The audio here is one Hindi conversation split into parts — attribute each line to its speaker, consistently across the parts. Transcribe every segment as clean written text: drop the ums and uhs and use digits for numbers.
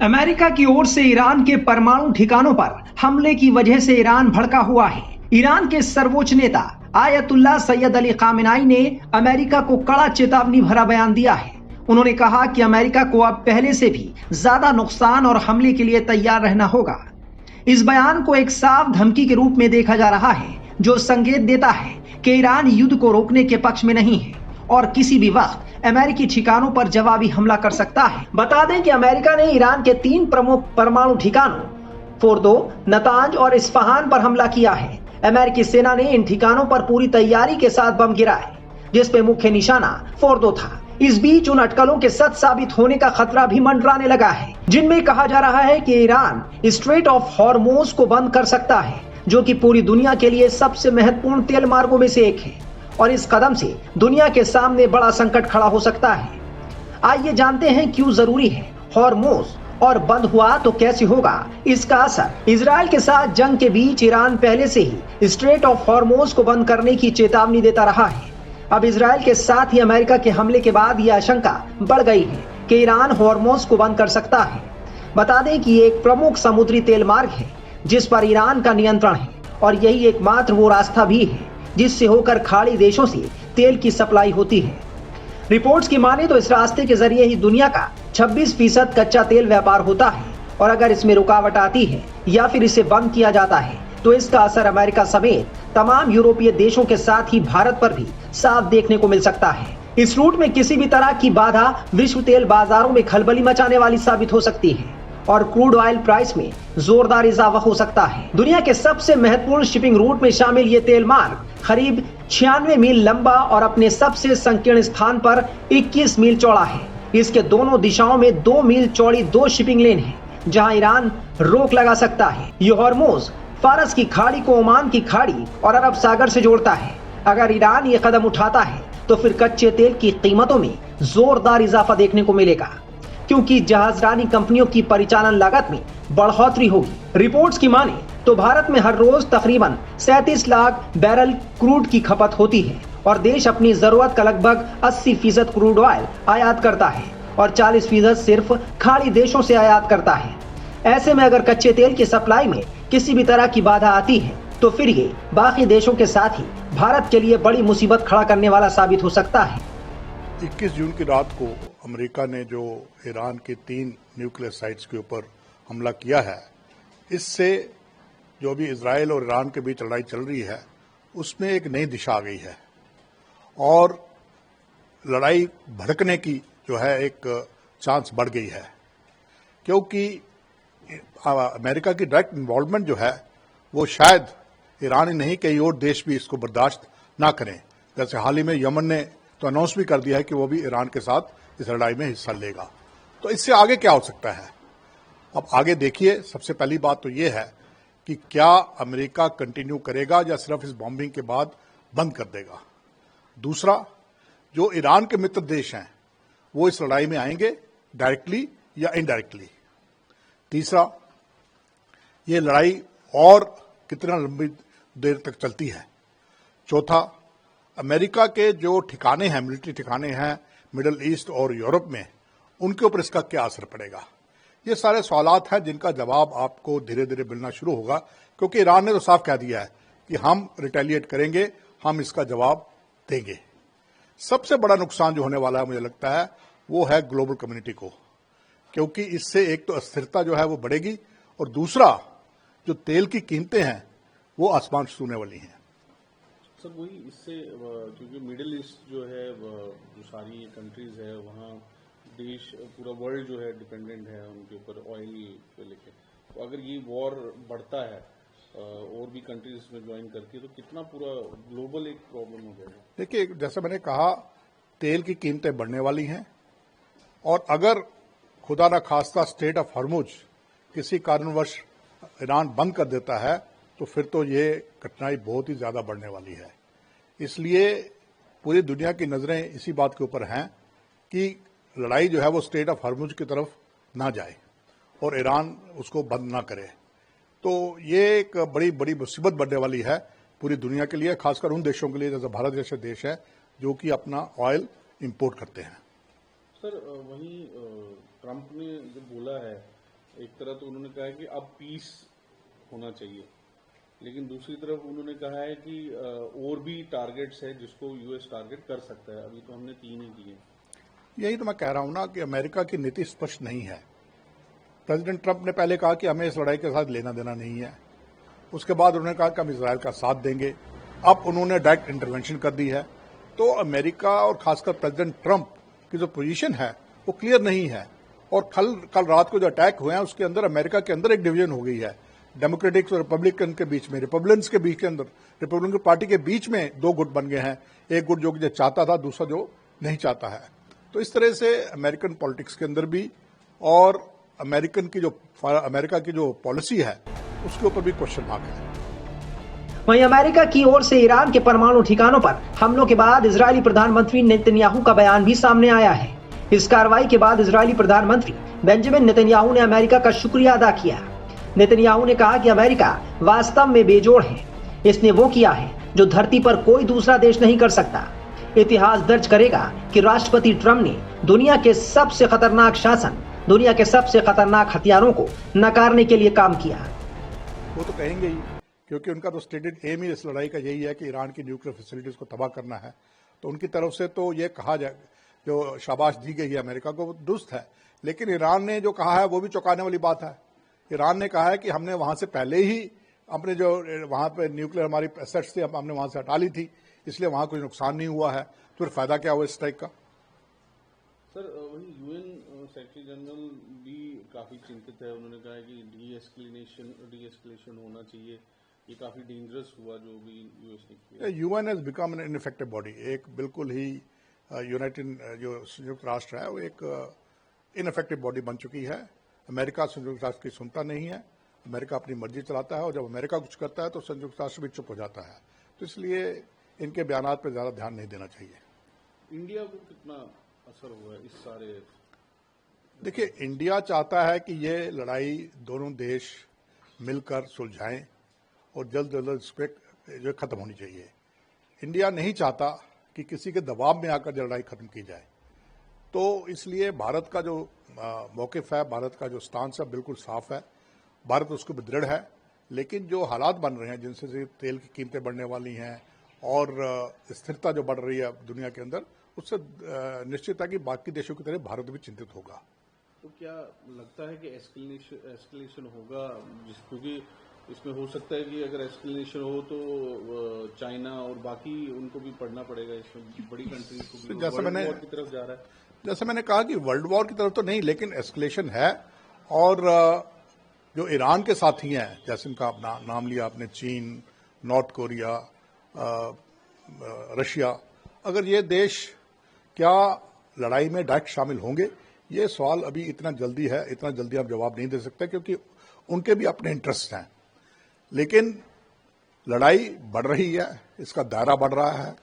Speaker 1: अमेरिका की ओर से ईरान के परमाणु ठिकानों पर हमले की वजह से ईरान भड़का हुआ है। ईरान के सर्वोच्च नेता आयतुल्लाह सैयद अली खामेनेई ने अमेरिका को कड़ा चेतावनी भरा बयान दिया है। उन्होंने कहा कि अमेरिका को अब पहले से भी ज्यादा नुकसान और हमले के लिए तैयार रहना होगा। इस बयान को एक साफ धमकी के रूप में देखा जा रहा है, जो संकेत देता है कि ईरान युद्ध को रोकने के पक्ष में नहीं है और किसी भी वक्त अमेरिकी ठिकानों पर जवाबी हमला कर सकता है। बता दें कि अमेरिका ने ईरान के 3 प्रमुख परमाणु ठिकानों फोर्दो, नतांज और इस्फहान पर हमला किया है। अमेरिकी सेना ने इन ठिकानों पर पूरी तैयारी के साथ बम गिराए, जिसपे मुख्य निशाना फोर्दो था। इस बीच उन अटकलों के सच साबित होने का खतरा भी मंडराने लगा है, जिनमें कहा जा रहा है कि ईरान स्ट्रेट ऑफ हॉर्मोज को बंद कर सकता है, जो कि पूरी दुनिया के लिए सबसे महत्वपूर्ण तेल मार्गों में से एक है और इस कदम से दुनिया के सामने बड़ा संकट खड़ा हो सकता है। आइए जानते हैं क्यों जरूरी है हॉर्मोज, और बंद हुआ तो कैसे होगा इसका असर। इजराइल के साथ जंग के बीच ईरान पहले से ही स्ट्रेट ऑफ हॉर्मोज को बंद करने की चेतावनी देता रहा है। अब इजराइल के साथ ही अमेरिका के हमले के बाद यह आशंका बढ़ गई है कि ईरान हॉर्मोज को बंद कर सकता है। बता दें कि ये एक प्रमुख समुद्री तेल मार्ग है जिस पर ईरान का नियंत्रण है और यही एकमात्र वो रास्ता भी है जिससे होकर खाड़ी देशों से तेल की सप्लाई होती है। रिपोर्ट्स की माने तो इस रास्ते के जरिए ही दुनिया का 26% कच्चा तेल व्यापार होता है और अगर इसमें रुकावट आती है या फिर इसे बंद किया जाता है तो इसका असर अमेरिका समेत तमाम यूरोपीय देशों के साथ ही भारत पर भी साफ देखने को मिल सकता है। इस रूट में किसी भी तरह की बाधा विश्व तेल बाजारों में खलबली मचाने वाली साबित हो सकती है और क्रूड ऑयल प्राइस में जोरदार इजाफा हो सकता है। दुनिया के सबसे महत्वपूर्ण शिपिंग रूट में शामिल ये तेल मार्ग करीब 96 मील लंबा और अपने सबसे संकीर्ण स्थान पर 21 मील चौड़ा है। इसके दोनों दिशाओं में 2 मील चौड़ी 2 शिपिंग लेन है, जहां ईरान रोक लगा सकता है। ये हॉर्मोज फारस की खाड़ी को ओमान की खाड़ी और अरब सागर से जोड़ता है। अगर ईरान ये कदम उठाता है तो फिर कच्चे तेल की कीमतों में जोरदार इजाफा देखने को मिलेगा, क्योंकि जहाजरानी कंपनियों की परिचालन लागत में बढ़ोतरी होगी। रिपोर्ट्स की माने तो भारत में हर रोज तकरीबन 37 लाख बैरल क्रूड की खपत होती है और देश अपनी जरूरत का लगभग 80% क्रूड ऑयल आयात करता है और 40% सिर्फ खाड़ी देशों से आयात करता है। ऐसे में अगर कच्चे तेल की सप्लाई में किसी भी तरह की बाधा आती है तो फिर ये बाकी देशों के साथ ही भारत के लिए बड़ी मुसीबत खड़ा करने वाला साबित हो सकता है।
Speaker 2: 21 जून की रात को अमेरिका ने जो ईरान के 3 न्यूक्लियर साइट्स के ऊपर हमला किया है, इससे जो अभी इजराइल और ईरान के बीच लड़ाई चल रही है उसमें एक नई दिशा आ गई है और लड़ाई भड़कने की जो है एक चांस बढ़ गई है, क्योंकि अमेरिका की डायरेक्ट इन्वॉल्वमेंट जो है वो शायद ईरान ही नहीं कई और देश भी इसको बर्दाश्त ना करें। जैसे हाल ही में यमन ने तो अनाउंस भी कर दिया है कि वो भी ईरान के साथ इस लड़ाई में हिस्सा लेगा। तो इससे आगे क्या हो सकता है, अब आगे देखिए। सबसे पहली बात तो ये है कि क्या अमेरिका कंटिन्यू करेगा या सिर्फ इस बॉम्बिंग के बाद बंद कर देगा। दूसरा, जो ईरान के मित्र देश हैं वो इस लड़ाई में आएंगे डायरेक्टली या इनडायरेक्टली। तीसरा, ये लड़ाई और कितना लंबी देर तक चलती है। चौथा, अमेरिका के जो ठिकाने हैं, मिलिट्री ठिकाने हैं मिडिल ईस्ट और यूरोप में, उनके ऊपर इसका क्या असर पड़ेगा। ये सारे सवालात हैं जिनका जवाब आपको धीरे धीरे मिलना शुरू होगा, क्योंकि ईरान ने तो साफ कह दिया है कि हम रिटेलिएट करेंगे, हम इसका जवाब देंगे। सबसे बड़ा नुकसान जो होने वाला है मुझे लगता है वो है ग्लोबल कम्युनिटी को, क्योंकि इससे एक तो अस्थिरता जो है वो बढ़ेगी और दूसरा जो तेल की कीमतें हैं वो आसमान छूने वाली हैं।
Speaker 3: सर वही इससे, क्योंकि मिडिल ईस्ट जो है जो सारी कंट्रीज है वहाँ देश पूरा वर्ल्ड जो है डिपेंडेंट है उनके ऊपर ऑयल पे लेके। तो अगर ये वॉर बढ़ता है और भी कंट्रीज इसमें ज्वाइन करती है तो कितना पूरा ग्लोबल एक प्रॉब्लम हो जाएगा।
Speaker 2: देखिए, जैसे मैंने कहा, तेल की कीमतें बढ़ने वाली हैं और अगर खुदा न खास्ता स्ट्रेट ऑफ हॉर्मुज किसी कारणवश ईरान बंद कर देता है तो फिर तो ये कठिनाई बहुत ही ज्यादा बढ़ने वाली है। इसलिए पूरी दुनिया की नजरें इसी बात के ऊपर हैं कि लड़ाई जो है वो स्ट्रेट ऑफ हॉर्मुज की तरफ ना जाए और ईरान उसको बंद ना करे। तो ये एक बड़ी बड़ी मुसीबत बढ़ने वाली है पूरी दुनिया के लिए, खासकर उन देशों के लिए जैसे भारत जैसे देश है जो कि अपना ऑयल इंपोर्ट करते हैं।
Speaker 3: सर वहीं ट्रंप ने जो बोला है एक तरह तो उन्होंने कहा है कि अब पीस होना चाहिए, लेकिन दूसरी तरफ उन्होंने कहा है कि और भी टारगेट्स है जिसको यूएस टारगेट कर सकता है। अभी तो हमने 3 ही किए।
Speaker 2: यही तो मैं कह रहा हूं ना कि अमेरिका की नीति स्पष्ट नहीं है। प्रेसिडेंट ट्रंप ने पहले कहा कि हमें इस लड़ाई के साथ लेना देना नहीं है, उसके बाद उन्होंने कहा कि हम इजरायल का साथ देंगे, अब उन्होंने डायरेक्ट इंटरवेंशन कर दी है। तो अमेरिका और खासकर प्रेसिडेंट ट्रंप की जो पोजीशन है वो क्लियर नहीं है। और कल रात को जो अटैक हुए हैं उसके अंदर अमेरिका के अंदर एक डिवीजन हो गई है, डेमोक्रेटिक्स और रिपब्लिकन के बीच में, रिपब्लिकन्स के बीच के अंदर, रिपब्लिकन पार्टी के बीच में 2 गुट बन गए हैं, एक गुट जो चाहता था, दूसरा जो नहीं चाहता है। तो इस तरह से अमेरिकन पॉलिटिक्स के अंदर भी और अमेरिका की जो पॉलिसी है उसके ऊपर भी क्वेश्चन मार्क है।
Speaker 1: वहीं अमेरिका की ओर से ईरान के परमाणु ठिकानों पर हमलों के बाद इजरायली प्रधानमंत्री नेतन्याहू का बयान भी सामने आया है। इस कार्रवाई के बाद इजरायली प्रधानमंत्री बेंजामिन नेतन्याहू ने अमेरिका का शुक्रिया अदा किया। नेतन्याहू ने कहा कि अमेरिका वास्तव में बेजोड़ है, इसने वो किया है जो धरती पर कोई दूसरा देश नहीं कर सकता। इतिहास दर्ज करेगा कि राष्ट्रपति ट्रंप ने दुनिया के सबसे खतरनाक शासन, दुनिया के सबसे खतरनाक हथियारों को नकारने के लिए काम किया।
Speaker 2: वो तो कहेंगे ही, क्योंकि उनका तो स्टेटेड एम ही इस लड़ाई का यही है कि ईरान की न्यूक्लियर फैसिलिटीज को तबाह करना है। तो उनकी तरफ से तो ये कहा जाए, जो शाबाश दी गई है अमेरिका को, वो दुरुस्त है। लेकिन ईरान ने जो कहा है वो भी चौंकाने वाली बात है। ईरान ने कहा है कि हमने वहां से पहले ही अपने जो वहां पे न्यूक्लियर हमारी एसेट्स थी हमने वहां से हटा ली थी, इसलिए वहां कोई नुकसान नहीं हुआ है। तो फिर फायदा क्या हुआ इस स्ट्राइक का?
Speaker 3: सर, वही यूएन सेक्रेटरी जनरल भी काफी चिंतित है। उन्होंने कहा है कि डी होना चाहिए। ये काफी डेंजरस हुआ जो भी यूएस ने किया।
Speaker 2: UN has become an ineffective body. एक बिल्कुल ही यूनाइटेड जो संयुक्त राष्ट्र है वो एक इनइफेक्टिव बॉडी बन चुकी है। अमेरिका संयुक्त राष्ट्र की सुनता नहीं है, अमेरिका अपनी मर्जी चलाता है, और जब अमेरिका कुछ करता है तो संयुक्त राष्ट्र भी चुप हो जाता है। तो इसलिए इनके बयानात पर ज्यादा ध्यान नहीं देना चाहिए।
Speaker 3: इंडिया को कितना असर हुआ है इस सारे?
Speaker 2: देखिए, इंडिया चाहता है कि ये लड़ाई दोनों देश मिलकर सुलझाएं और जल्द से जल्द इस पर जो खत्म होनी चाहिए। इंडिया नहीं चाहता कि किसी के दबाव में आकर लड़ाई खत्म की जाए। तो इसलिए भारत का जो मौकिफ है, भारत का जो स्टांस है, बिल्कुल साफ है। भारत उसको भी दृढ़ है। लेकिन जो हालात बन रहे हैं, जिनसे तेल की कीमतें बढ़ने वाली हैं और स्थिरता जो बढ़ रही है दुनिया के अंदर, उससे निश्चित है कि बाकी देशों की तरह भारत भी चिंतित होगा।
Speaker 3: तो क्या लगता है कि एस्केलेशन होगा? क्योंकि इसमें हो सकता है कि अगर एस्केलेशन हो तो चाइना और बाकी उनको भी पढ़ना पड़ेगा। इसमें बड़ी कंट्रीज को भी वर्ल्ड वॉर की तरफ जा रहा है।
Speaker 2: जैसे मैंने कहा कि वर्ल्ड वॉर की तरफ तो नहीं, लेकिन एस्केलेशन है। और जो ईरान के साथी हैं, जैसे उनका अपना नाम लिया आपने, चीन, नॉर्थ कोरिया, रशिया, अगर ये देश क्या लड़ाई में डायरेक्ट शामिल होंगे, ये सवाल अभी इतना जल्दी हम जवाब नहीं दे सकते, क्योंकि उनके भी अपने इंटरेस्ट हैं। लेकिन लड़ाई बढ़ रही है, इसका दायरा बढ़ रहा है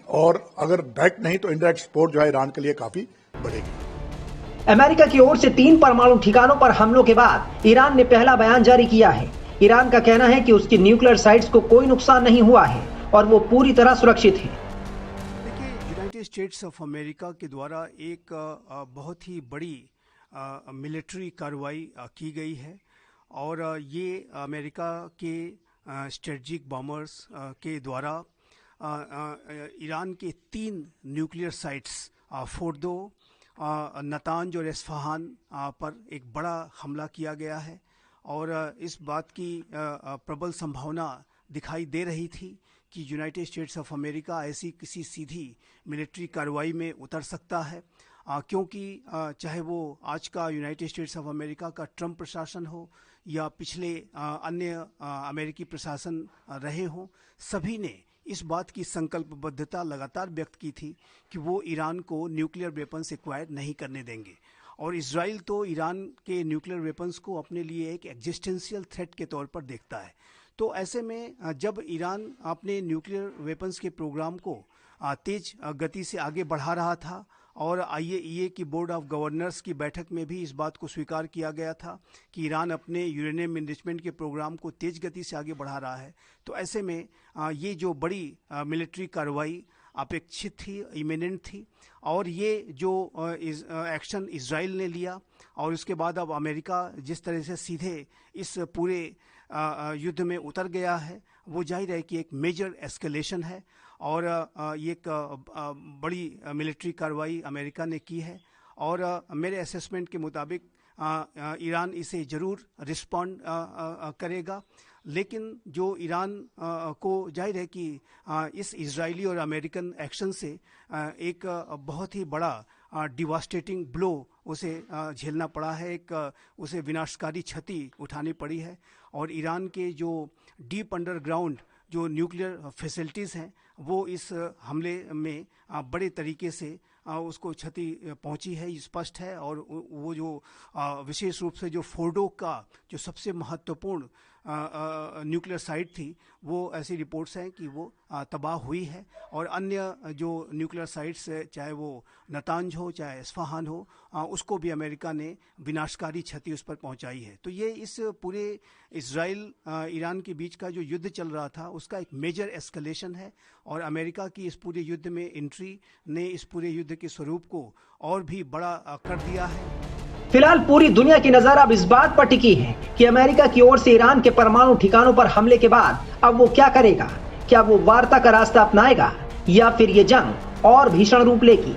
Speaker 2: और अगर डायरेक्ट नहीं तो इनडायरेक्ट सपोर्ट जो है ईरान के लिए काफी बढ़ेगी।
Speaker 1: अमेरिका की ओर से 3 परमाणु ठिकानों पर हमलों के बाद ईरान ने पहला बयान जारी किया है। ईरान का कहना है कि उसकी न्यूक्लियर साइट्स को कोई नुकसान नहीं हुआ है और वो पूरी तरह सुरक्षित है।
Speaker 4: देखिए, यूनाइटेड स्टेट्स ऑफ अमेरिका के द्वारा एक बहुत ही बड़ी मिलिट्री कार्रवाई की गई है और ये अमेरिका के स्ट्रेटजिक बॉम्बर्स के द्वारा ईरान के 3 न्यूक्लियर साइट्स फोर्दो, नतांज और इस्फहान पर एक बड़ा हमला किया गया है। और इस बात की प्रबल संभावना दिखाई दे रही थी कि यूनाइटेड स्टेट्स ऑफ अमेरिका ऐसी किसी सीधी मिलिट्री कार्रवाई में उतर सकता है, क्योंकि चाहे वो आज का यूनाइटेड स्टेट्स ऑफ अमेरिका का ट्रंप प्रशासन हो या पिछले अन्य अमेरिकी प्रशासन रहे हों, सभी ने इस बात की संकल्पबद्धता लगातार व्यक्त की थी कि वो ईरान को न्यूक्लियर वेपन्स एक्वायर नहीं करने देंगे। और इजराइल तो ईरान के न्यूक्लियर वेपन्स को अपने लिए एक एग्जिस्टेंशियल थ्रेट के तौर पर देखता है। तो ऐसे में जब ईरान अपने न्यूक्लियर वेपन्स के प्रोग्राम को तेज गति से आगे बढ़ा रहा था और IAEA की बोर्ड ऑफ गवर्नर्स की बैठक में भी इस बात को स्वीकार किया गया था कि ईरान अपने यूरेनियम इनरिचमेंट के प्रोग्राम को तेज गति से आगे बढ़ा रहा है, तो ऐसे में ये जो बड़ी मिलिट्री कार्रवाई अपेक्षित थी, इमिनेंट थी। और ये जो एक्शन इजराइल ने लिया और उसके बाद अब अमेरिका जिस तरह से सीधे इस पूरे युद्ध में उतर गया है, वो जाहिर है कि एक मेजर एस्केलेशन है और ये एक बड़ी मिलिट्री कार्रवाई अमेरिका ने की है। और मेरे असेसमेंट के मुताबिक ईरान इसे ज़रूर रिस्पॉन्ड करेगा, लेकिन जो ईरान को जाहिर है कि इस इजरायली और अमेरिकन एक्शन से एक बहुत ही बड़ा डिवास्टेटिंग ब्लो उसे झेलना पड़ा है, एक उसे विनाशकारी क्षति उठानी पड़ी है। और ईरान के जो डीप अंडरग्राउंड जो न्यूक्लियर फैसिलिटीज़ हैं वो इस हमले में बड़े तरीके से उसको क्षति पहुंची है, स्पष्ट है। और वो जो विशेष रूप से जो फोर्डो का जो सबसे महत्वपूर्ण न्यूक्लियर साइट थी, वो ऐसी रिपोर्ट्स हैं कि वो तबाह हुई है। और अन्य जो न्यूक्लियर साइट्स चाहे वो नतांज हो चाहे इस्फहान हो, उसको भी अमेरिका ने विनाशकारी क्षति उस पर पहुंचाई है। तो ये इस पूरे इजराइल ईरान के बीच का जो युद्ध चल रहा था उसका एक मेजर एस्केलेशन है और अमेरिका की इस पूरे युद्ध में एंट्री ने इस पूरे युद्ध के स्वरूप को और भी बड़ा कर दिया है।
Speaker 1: फिलहाल पूरी दुनिया की नजर अब इस बात पर टिकी है कि अमेरिका की ओर से ईरान के परमाणु ठिकानों पर हमले के बाद अब वो क्या करेगा। क्या वो वार्ता का रास्ता अपनाएगा या फिर ये जंग और भीषण रूप लेगी।